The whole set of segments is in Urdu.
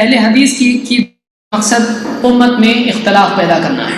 اہل حدیث کی مقصد امت میں اختلاف پیدا کرنا ہے.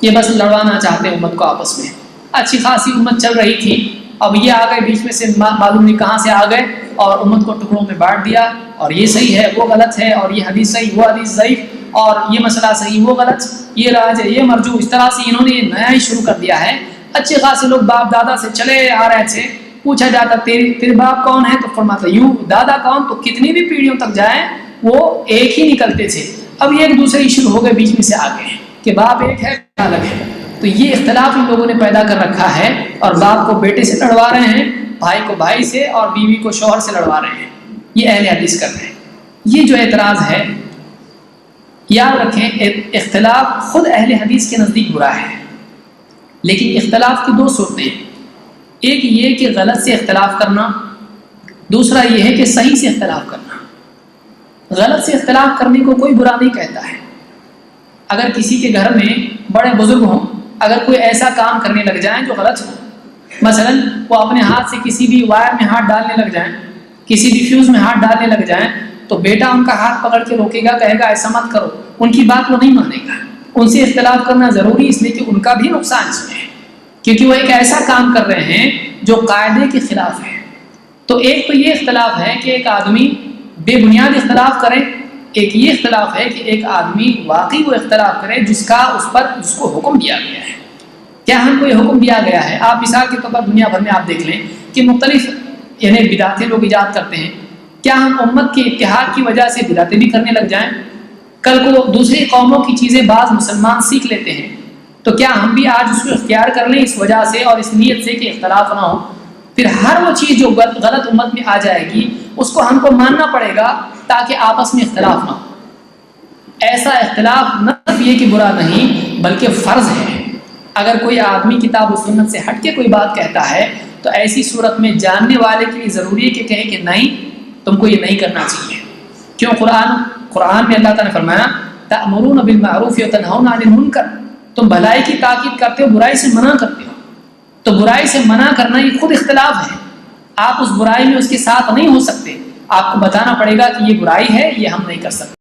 یہ بس لڑوانا چاہتے ہیں امت کو آپس میں. اچھی خاصی امت چل رہی تھی، اب یہ آ گئے بیچ میں سے، معلوم نہیں کہاں سے آ گئے اور امت کو ٹکڑوں میں بانٹ دیا، اور یہ صحیح ہے وہ غلط ہے، اور یہ حدیث صحیح وہ حدیث ضعیف، اور یہ مسئلہ صحیح وہ غلط، یہ راج ہے یہ مرجو. اس طرح سے انہوں نے نیا ہی شروع کر دیا ہے. اچھے خاصے لوگ باپ دادا سے چلے آ رہے تھے، پوچھا جاتا تیرے باپ کون ہے تو فرماتا یوں، دادا کون، تو کتنی بھی پیڑھیوں تک جائیں وہ ایک ہی نکلتے تھے. اب یہ ایک دوسرے شروع ہو گئے بیچ میں سے آ گئے کہ باپ ایک ہے الگ ہے. تو یہ اختلاف ان لوگوں نے پیدا کر رکھا ہے، اور باپ کو بیٹے سے لڑوا رہے ہیں، بھائی کو بھائی سے، اور بیوی کو شوہر سے لڑوا رہے ہیں. یہ اہل حدیث کر رہے ہیں. یہ جو اعتراض ہے، یاد رکھیں اختلاف خود اہل حدیث کے نزدیک برا ہے، لیکن اختلاف کی دو صورتیں ہیں. ایک یہ کہ غلط سے اختلاف کرنا، دوسرا یہ ہے کہ صحیح سے اختلاف کرنا. غلط سے اختلاف کرنے کو کوئی برا نہیں کہتا ہے. اگر کسی کے گھر میں بڑے بزرگ ہوں، اگر کوئی ایسا کام کرنے لگ جائیں جو غلط ہو، مثلا وہ اپنے ہاتھ سے کسی بھی وائر میں ہاتھ ڈالنے لگ جائیں، کسی بھی فیوز میں ہاتھ ڈالنے لگ جائیں، تو بیٹا ان کا ہاتھ پکڑ کے روکے گا، کہے گا ایسا مت کرو. ان کی بات وہ نہیں مانے گا. ان سے اختلاف کرنا ضروری اس لیے کہ ان کا بھی نقصان اس میں ہے، کیونکہ وہ ایک ایسا کام کر رہے ہیں جو قاعدے کے خلاف ہے. تو ایک تو یہ اختلاف ہے کہ ایک آدمی بے بنیاد اختلاف کرے، ایک یہ اختلاف ہے کہ ایک آدمی واقعی وہ اختلاف کرے جس کو حکم دیا گیا ہے. کیا ہم کو یہ حکم دیا گیا ہے؟ آپ مثال کے طور پر دنیا بھر میں آپ دیکھ لیں کہ مختلف یعنی بدعتیں لوگ ایجاد کرتے ہیں. کیا ہم امت کے اتحاد کی وجہ سے بدعتیں بھی کرنے لگ جائیں؟ کل کو دوسری قوموں کی چیزیں بعض مسلمان سیکھ لیتے ہیں، تو کیا ہم بھی آج اس کو اختیار کر لیں اس وجہ سے اور اس نیت سے کہ اختلاف نہ ہو؟ پھر ہر وہ چیز جو غلط امت میں آ جائے گی اس کو ہم کو ماننا پڑے گا تاکہ آپس میں اختلاف نہ ہو. ایسا اختلاف نہ صرف یہ کہ برا نہیں بلکہ فرض ہے. اگر کوئی آدمی کتاب و سنت سے ہٹ کے کوئی بات کہتا ہے تو ایسی صورت میں جاننے والے کے لیے ضروری ہے کہ کہے کہ نہیں، تم کو یہ نہیں کرنا چاہیے. کیوں؟ قرآن میں اللہ تعالیٰ نے فرمایا تأمرون بالمعروف وتنہون عن المنکر، تم بھلائی کی تاکید کرتے ہو، برائی سے منع کرتے ہو. تو برائی سے منع کرنا یہ خود اختلاف ہے. آپ اس برائی میں اس کے ساتھ نہیں ہو سکتے، آپ کو بتانا پڑے گا کہ یہ برائی ہے، یہ ہم نہیں کر سکتے.